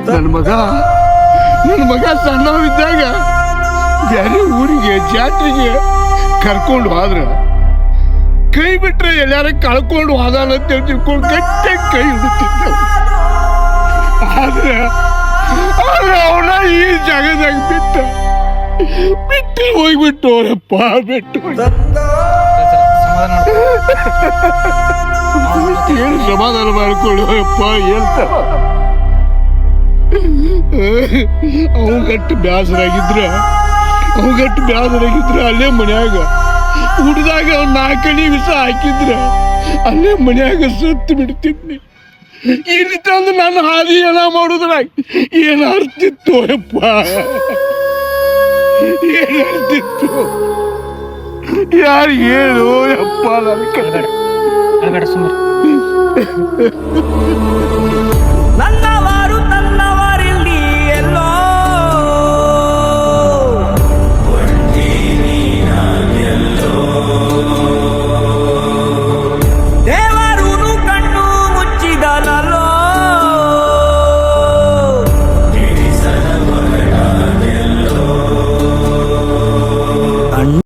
ನನ್ನ ಮಗ ಸಣ್ಣವಿದ್ದಾಗ ಬೇರೆ ಊರಿಗೆ ಜಾತ್ರೆಗೆ ಕರ್ಕೊಂಡು ಹೋದ್ರ ಕೈ ಬಿಟ್ರೆ ಎಲ್ಲಾರ ಕಳ್ಕೊಂಡು ಹೋದಾನ ಅಂತ ತಿಳ್ಕೊಂಡು ಗಟ್ಟೆ ಕೈ ಹಿಡುತ್ತಿದ್ದ. ಆದ್ರೆ ಅವನ ಈ ಜಾಗದಾಗ ಬಿಟ್ಟು ಹೋಗ್ಬಿಟ್ಟು ಅವರಪ್ಪ ಬಿಟ್ಟು ಏನು ಸಮಾಧಾನ ಮಾಡ್ಕೊಳ್ಳಪ್ಪ ಹೇಳ್ತ ಅವಗಟ್ಟು ಬೇಸರಾಗಿದ್ರ ಅಲ್ಲೇ ಮನ್ಯಾಗ ಹುಡ್ದಾಗ ಅವ್ನ 4 ವಿಷ ಹಾಕಿದ್ರ ಅಲ್ಲೇ ಮನ್ಯಾಗ ಸತ್ತು ಬಿಡ್ತಿದ್ನಿ. ಇಲ್ಲಿ ತಂದು ನನ್ನ ಹಾದಿ ಏನ ಮಾಡುದ್ರಾಗ ಏನಾರ್ತಿತ್ತು ಅಪ್ಪ, ಏನಾರ್ತಿತ್ತು ಯಾರು ಹೇಳು ಅಪ್ಪ. ನನ್ನ